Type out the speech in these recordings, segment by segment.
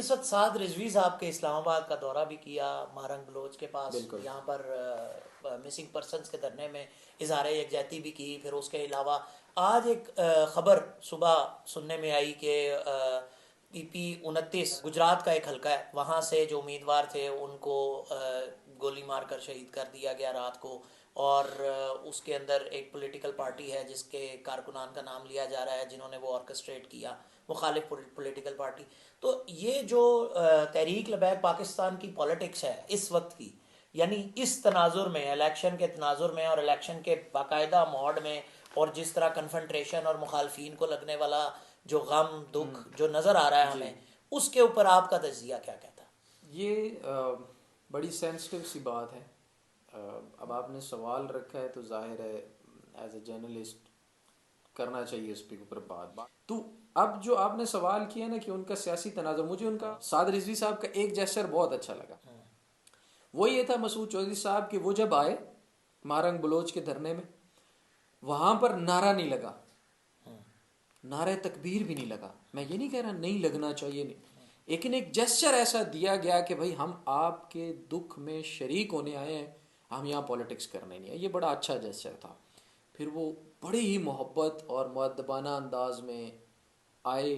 इस वक्त साद रिजवी साहब के इस्लामाबाद का दौरा भी किया, मारंग बलोच के पास बिल्कुल। यहाँ पर मिसिंग पर्सनस के धरने में इजहार यकजहती भी की। फिर उसके अलावा आज एक खबर सुबह सुनने में आई कि PP 29 गुजरात का एक हल्का है, वहाँ से जो उम्मीदवार थे उनको गोली मारकर शहीद कर दिया गया रात को। और उसके अंदर एक पॉलिटिकल पार्टी है जिसके कारकुनान का नाम लिया जा रहा है जिन्होंने वो ऑर्केस्ट्रेट किया, मुखालिफ पॉलिटिकल पार्टी। तो ये जो तहरीक लबैक पाकिस्तान की पॉलिटिक्स है इस वक्त की, यानी इस तनाजुर में, इलेक्शन के तनाजुर में और इलेक्शन के बाकायदा मोड में, और जिस तरह कन्फ्रंट्रेशन और मुखालफिन को लगने वाला जो गम दुख जो नज़र आ रहा है जी, हमें, उसके ऊपर आपका तजिया क्या कहता है? ये बड़ी सेंसिटिव सी बात है। अब आपने सवाल रखा है तो जाहिर है एज ए जर्नलिस्ट करना चाहिए उस पे ऊपर बात। तो अब जो आपने सवाल किया ना कि उनका सियासी तनाज़ुर, मुझे उनका साद रिजवी साहब का एक जेस्चर बहुत अच्छा लगा। वो ये था मसूद चौधरी साहब कि वो जब आए मारंग बलोच के धरने में, वहां पर नारा नहीं लगा, नारे तकबीर भी नहीं लगा। मैं ये नहीं कह रहा नहीं लगना चाहिए, नहीं, लेकिन एक जेस्चर ऐसा दिया गया कि भाई हम आपके दुख में शरीक होने आए हैं, हम यहाँ पॉलिटिक्स करने नहीं आए। ये बड़ा अच्छा जेस्चर था। फिर वो बड़ी ही मोहब्बत और मुअद्दबाना अंदाज में आए,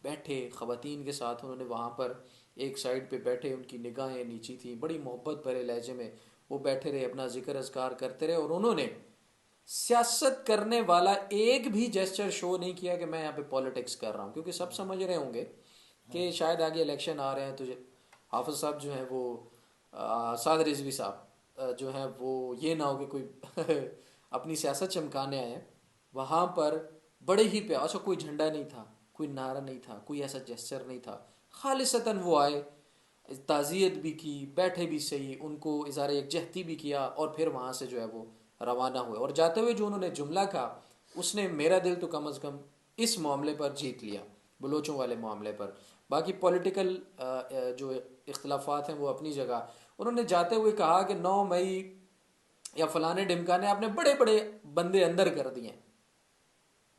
बैठे ख़वातीन के साथ। उन्होंने वहाँ पर एक साइड पे बैठे, उनकी निगाहें नीची थी, बड़ी मोहब्बत भरे लहजे में वो बैठे रहे, अपना जिक्र अज़कार करते रहे। और उन्होंने सियासत करने वाला एक भी जेस्चर शो नहीं किया कि मैं यहाँ पे पॉलिटिक्स कर रहा हूँ, क्योंकि सब समझ रहे होंगे कि शायद आगे इलेक्शन आ रहे हैं। तो हाफिज साहब जो हैं वो साद रिजवी साहब जो हैं वो ये ना हो कि कोई अपनी सियासत चमकाने आए हैं। वहाँ पर बड़े ही प्यार, अच्छा कोई झंडा नहीं था, कोई नारा नहीं था, कोई ऐसा जेस्चर नहीं था। खालिसतन वो आए, ताज़ियत भी की, बैठे भी सही, उनको इज़हार यकजहती भी किया, और फिर वहाँ से जो है वो रवाना हुए। और जाते हुए जो उन्होंने जुमला कहा, उसने मेरा दिल तो कम अज़ कम इस मामले पर जीत लिया, बलोचों वाले मामले पर। बाकी पॉलिटिकल जो इख्तलाफात हैं वो अपनी जगह। उन्होंने जाते हुए कहा कि 9 मई या फलाने ढिमकाने आपने बड़े बड़े बंदे अंदर कर दिए।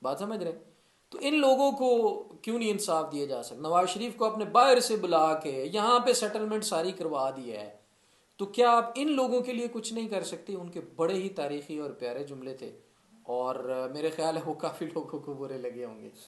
बात समझ रहे? तो इन लोगों को क्यों नहीं इंसाफ दिया जा सकता? नवाज शरीफ को आपने बाहर से बुला के यहाँ पे सेटलमेंट सारी करवा दी है, तो क्या आप इन लोगों के लिए कुछ नहीं कर सकते? उनके बड़े ही तारीखी और प्यारे जुमले थे, और मेरे ख्याल है वो काफ़ी लोगों को बुरे लगे होंगे।